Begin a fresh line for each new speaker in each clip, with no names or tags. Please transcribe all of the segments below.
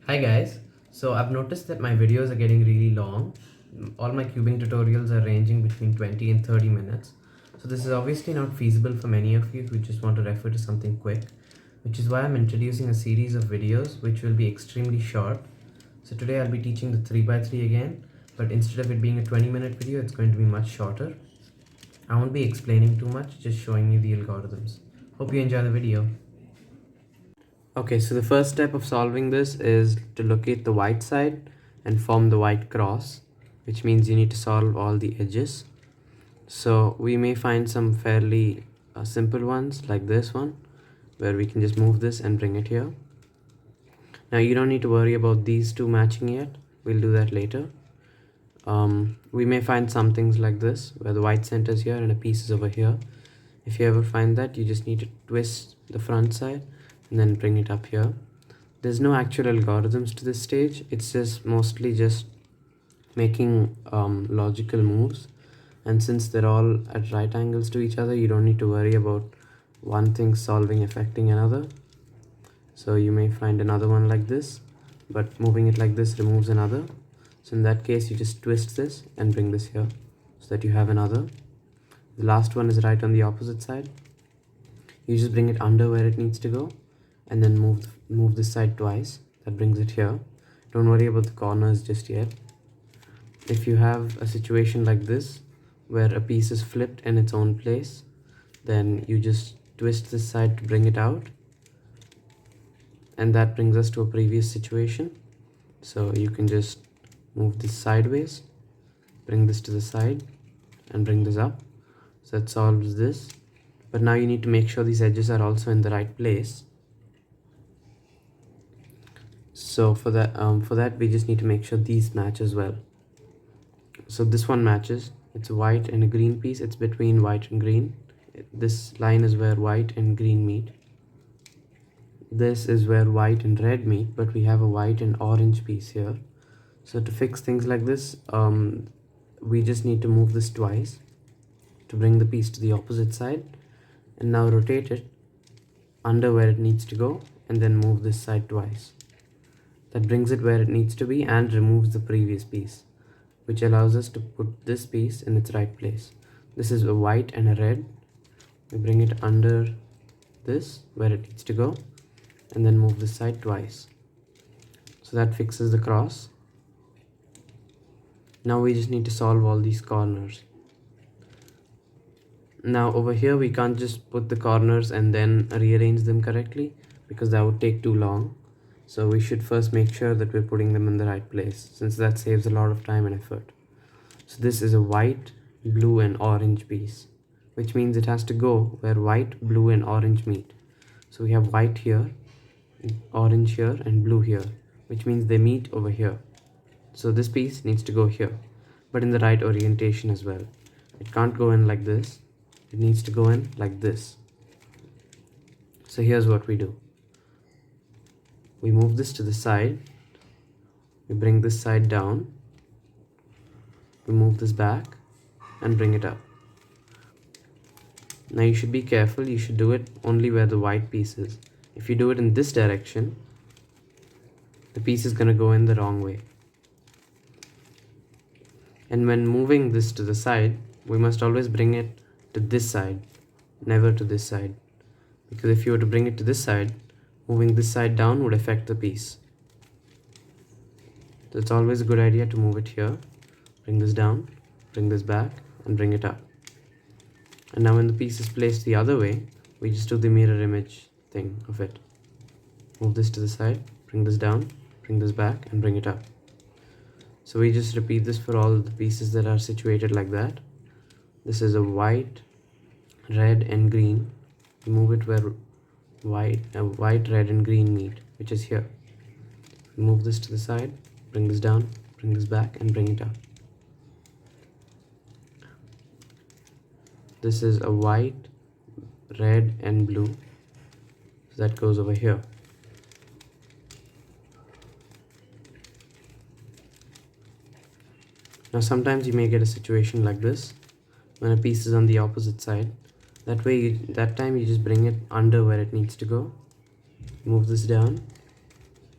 Hi guys, so I've noticed that my videos are getting really long. All my cubing tutorials are ranging between 20 and 30 minutes. So this is obviously not feasible for many of you who just want to refer to something quick, which is why I'm introducing a series of videos which will be extremely short. So today I'll be teaching the 3x3 again, but instead of it being a 20-minute video, it's going to be much shorter. I won't be explaining too much, just showing you the algorithms. Hope you enjoy the video. Okay, so the first step of solving this is to locate the white side and form the white cross, which means you need to solve all the edges. So we may find some fairly simple ones like this one, where we can just move this and bring it here. Now you don't need to worry about these two matching yet. We'll do that later. We may find some things like this, where the white center is here and a piece is over here. If you ever find that, you just need to twist the front side and then bring it up here. There's no actual algorithms to this stage. It's just mostly just making logical moves. And since they're all at right angles to each other, you don't need to worry about one thing solving affecting another. So you may find another one like this, but moving it like this removes another. So in that case, you just twist this and bring this here so that you have another. The last one is right on the opposite side. You just bring it under where it needs to go and then move this side twice. That brings it here. Don't worry about the corners just yet. If you have a situation like this where a piece is flipped in its own place, then you just twist this side to bring it out, and that brings us to a previous situation. So you can just move this sideways, bring this to the side and bring this up. So that solves this. But now you need to make sure these edges are also in the right place. So for that we just need to make sure these match as well. So this one matches. It's a white and a green piece. It's between white and green. This line is where white and green meet. This is where white and red meet, but we have a white and orange piece here. So to fix things like this, we just need to move this twice to bring the piece to the opposite side, and now rotate it under where it needs to go and then move this side twice. That brings it where it needs to be and removes the previous piece, which allows us to put this piece in its right place. This is a white and a red. We bring it under this where it needs to go and then move this side twice. So that fixes the cross. Now we just need to solve all these corners. Now over here we can't just put the corners and then rearrange them correctly because that would take too long. So we should first make sure that we're putting them in the right place, since that saves a lot of time and effort. So this is a white, blue and orange piece, which means it has to go where white, blue and orange meet. So we have white here, orange here and blue here, which means they meet over here. So this piece needs to go here, but in the right orientation as well. It can't go in like this. It needs to go in like this. So here's what we do. We move this to the side. We bring this side down. We move this back and bring it up. Now you should be careful. You should do it only where the white piece is. If you do it in this direction, the piece is going to go in the wrong way. And when moving this to the side, we must always bring it to this side, never to this side. Because if you were to bring it to this side, moving this side down would affect the piece. So it's always a good idea to move it here, bring this down, bring this back and bring it up. And now when the piece is placed the other way, we just do the mirror image thing of it. Move this to the side, bring this down, bring this back and bring it up. So we just repeat this for all the pieces that are situated like that. This is a white, red and green. We move it where white, red and green meet, which is here. Move this to the side, bring this down, bring this back and bring it up. This is a white, red and blue. So that goes over here. Now sometimes you may get a situation like this when a piece is on the opposite side. That time you just bring it under where it needs to go. Move this down,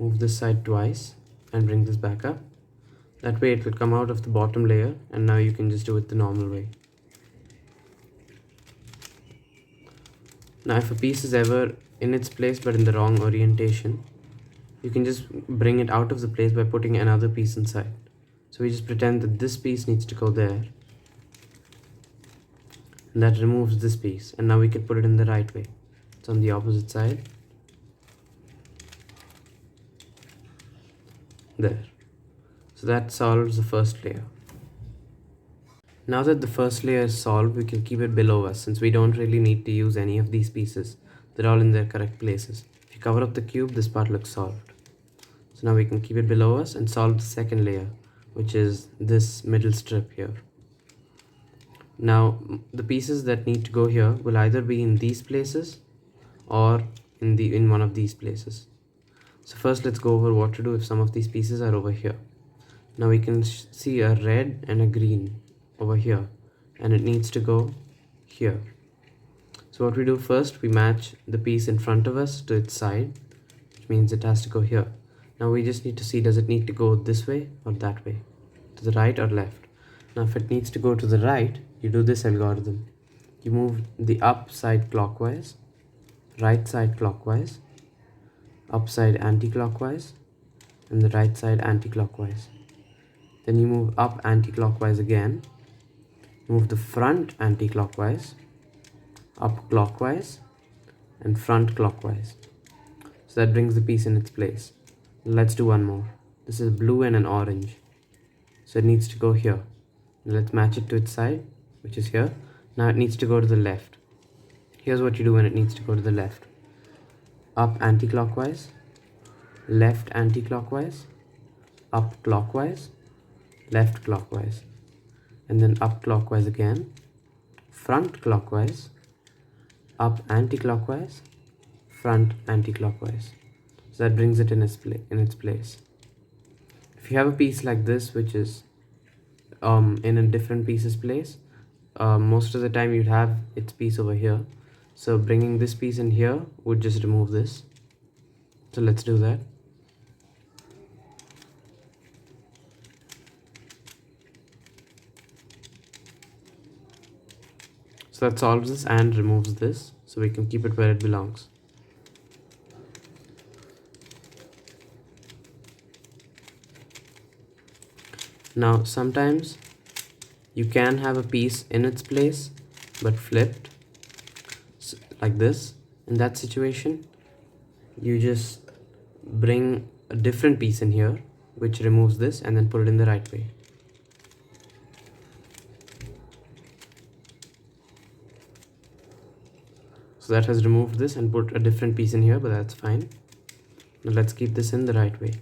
move this side twice and bring this back up. That way it will come out of the bottom layer, and now you can just do it the normal way. Now if a piece is ever in its place but in the wrong orientation, you can just bring it out of the place by putting another piece inside. So we just pretend that this piece needs to go there, and that removes this piece, and now we can put it in the right way. It's on the opposite side. There. So that solves the first layer. Now that the first layer is solved, we can keep it below us since we don't really need to use any of these pieces. They're all in their correct places. If you cover up the cube, this part looks solved. So now we can keep it below us and solve the second layer, which is this middle strip here. Now the pieces that need to go here will either be in these places or in one of these places. So first let's go over what to do if some of these pieces are over here. Now we can see a red and a green over here, and it needs to go here. So what we do first, we match the piece in front of us to its side, which means it has to go here. Now we just need to see, does it need to go this way or that way, to the right or left? Now if it needs to go to the right, you do this algorithm. You move the up side clockwise, right side clockwise, up side anti-clockwise, and the right side anti-clockwise. Then you move up anti-clockwise again, move the front anti-clockwise, up clockwise, and front clockwise. So that brings the piece in its place. Let's do one more. This is blue and an orange, so it needs to go here. Let's match it to its side, which is here. Now it needs to go to the left. Here's what you do when it needs to go to the left. Up anti-clockwise, left anti-clockwise, up clockwise, left clockwise, and then up clockwise again, front clockwise, up anti-clockwise, front anti-clockwise. So that brings it in its place. If you have a piece like this which is in a different piece's place, most of the time you'd have its piece over here. So bringing this piece in here would just remove this. So let's do that. So that solves this and removes this, so we can keep it where it belongs. Now sometimes you can have a piece in its place but flipped, like this. In that situation, you just bring a different piece in here which removes this and then put it in the right way. So that has removed this and put a different piece in here, but that's fine. Now let's keep this in the right way.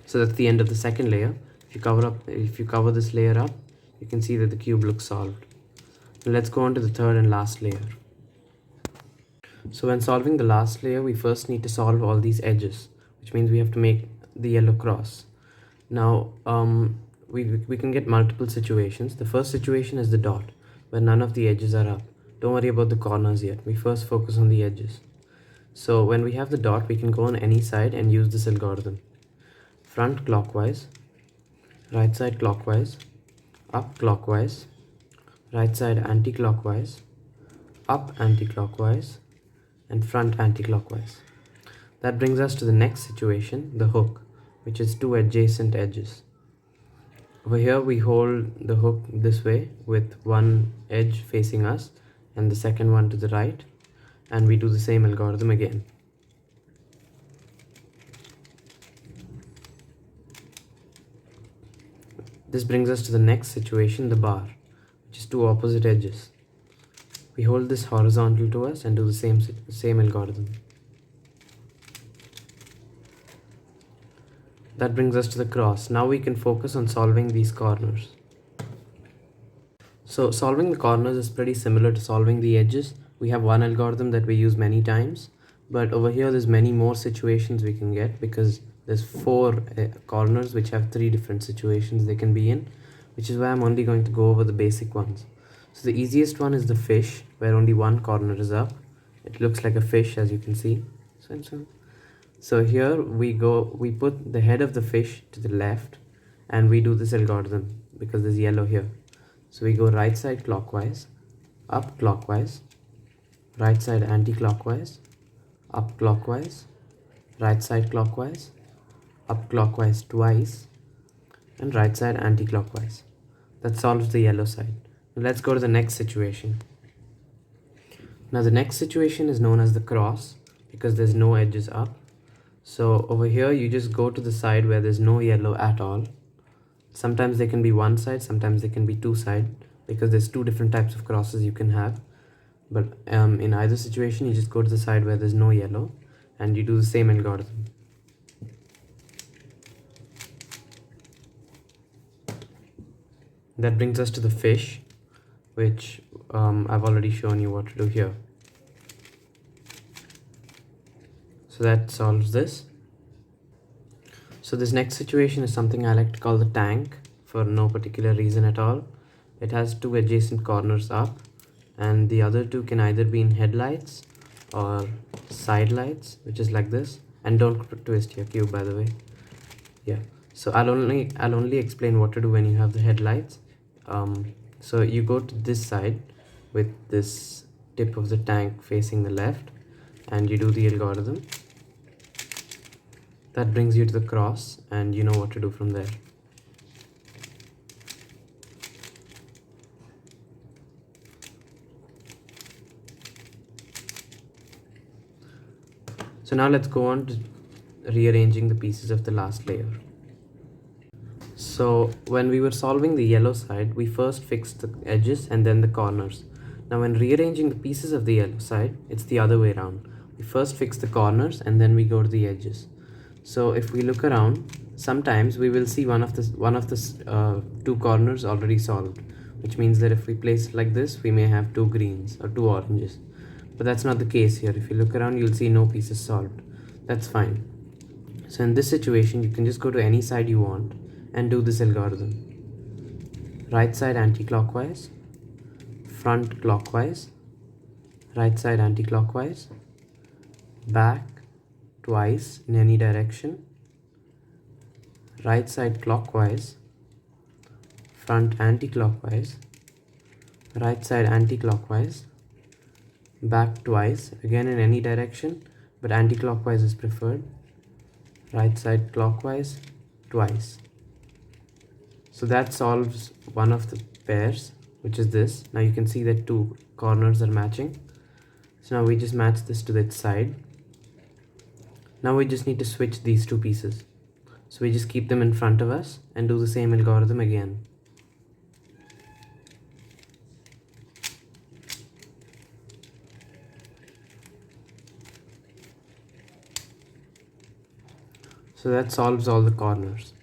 So that's the end of the second layer. If you cover this layer up, you can see that the cube looks solved. Now let's go on to the third and last layer. So when solving the last layer, we first need to solve all these edges, which means we have to make the yellow cross. Now we can get multiple situations. The first situation is the dot, where none of the edges are up. Don't worry about the corners yet. We first focus on the edges. So when we have the dot, we can go on any side and use this algorithm. Front clockwise, right side clockwise, up clockwise, right side anti-clockwise, up anti-clockwise, and front anti-clockwise. That brings us to the next situation, the hook, which is two adjacent edges. Over here we hold the hook this way with one edge facing us and the second one to the right, and we do the same algorithm again. This brings us to the next situation, the bar, which is two opposite edges. We hold this horizontal to us and do the same algorithm. That brings us to the cross. Now we can focus on solving these corners. So solving the corners is pretty similar to solving the edges. We have one algorithm that we use many times, but over here there's many more situations we can get because there's four corners which have three different situations they can be in, which is why I'm only going to go over the basic ones. So the easiest one is the fish, where only one corner is up. It looks like a fish, as you can see. So here we put the head of the fish to the left, and we do this algorithm because there's yellow here. So we go right side clockwise, up clockwise, right side anti-clockwise, up clockwise, right side clockwise, up clockwise twice, and right side anti-clockwise. That solves the yellow side. Now let's go to the next situation. Now the next situation is known as the cross because there's no edges up. So over here you just go to the side where there's no yellow at all. Sometimes they can be one side, sometimes they can be two side, because there's two different types of crosses you can have. But in either situation you just go to the side where there's no yellow and you do the same algorithm. That brings us to the fish, which I've already shown you what to do here. So that solves this. So this next situation is something I like to call the tank for no particular reason at all. It has two adjacent corners up, and the other two can either be in headlights or side lights, which is like this. And don't twist your cube, by the way. Yeah. So I'll only explain what to do when you have the headlights. So you go to this side with this tip of the tank facing the left, and you do the algorithm. That brings you to the cross, and you know what to do from there. So now let's go on to rearranging the pieces of the last layer. So when we were solving the yellow side, we first fixed the edges and then the corners. Now when rearranging the pieces of the yellow side, it's the other way around. We first fix the corners and then we go to the edges. So if we look around, sometimes we will see one of the two corners already solved, which means that if we place it like this, we may have two greens or two oranges. But that's not the case here. If you look around, you'll see no pieces solved. That's fine. So in this situation, you can just go to any side you want and do this algorithm. Right side anti-clockwise, front clockwise, right side anti-clockwise, back twice in any direction, right side clockwise, front anti-clockwise, right side anti-clockwise, back twice, again in any direction, but anti-clockwise is preferred, right side clockwise twice. So that solves one of the pairs, which is this. Now you can see that two corners are matching. So now we just match this to that side. Now we just need to switch these two pieces. So we just keep them in front of us and do the same algorithm again. So that solves all the corners.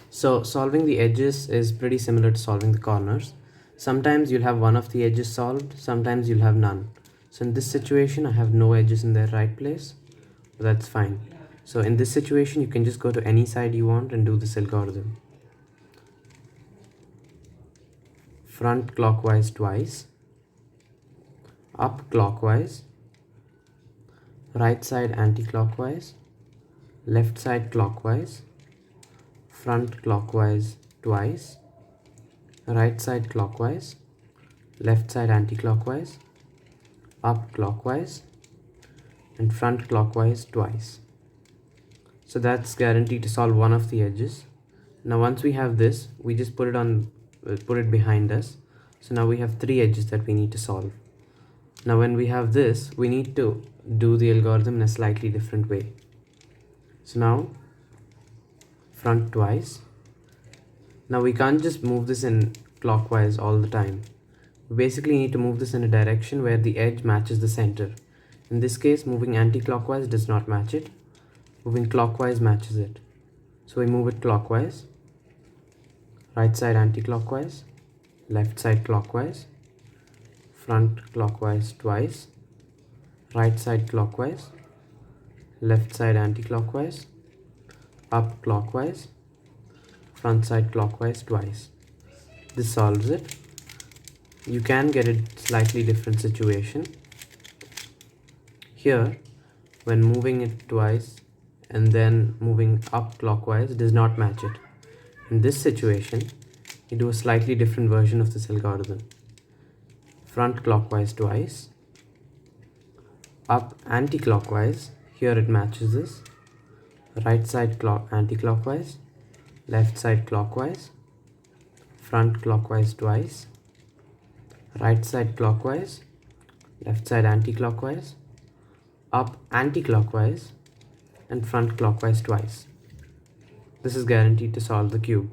So solving the edges is pretty similar to solving the corners. Sometimes you'll have one of the edges solved, sometimes you'll have none. So in this situation, I have no edges in their right place, but that's fine. So in this situation, you can just go to any side you want and do this algorithm. Front clockwise twice, up clockwise, right side anti-clockwise, left side clockwise, front clockwise twice, right side clockwise, left side anti-clockwise, up clockwise, and front clockwise twice. So that's guaranteed to solve one of the edges. Now once we have this, we just put it behind us. So now we have three edges that we need to solve. Now when we have this, we need to do the algorithm in a slightly different way. So now front twice. Now we can't just move this in clockwise all the time. We basically need to move this in a direction where the edge matches the center. In this case, moving anti-clockwise does not match it. Moving clockwise matches it. So we move it clockwise, right side anti-clockwise, left side clockwise, front clockwise twice, right side clockwise, left side anti-clockwise, up clockwise, front side clockwise twice. This solves it. You can get a slightly different situation. Here, when moving it twice and then moving up clockwise does not match it. In this situation, you do a slightly different version of this algorithm. Front clockwise twice, up anti-clockwise, here it matches this, right side anti-clockwise, left side clockwise, front clockwise twice, right side clockwise, left side anti-clockwise, up anti-clockwise, and front clockwise twice. This is guaranteed to solve the cube.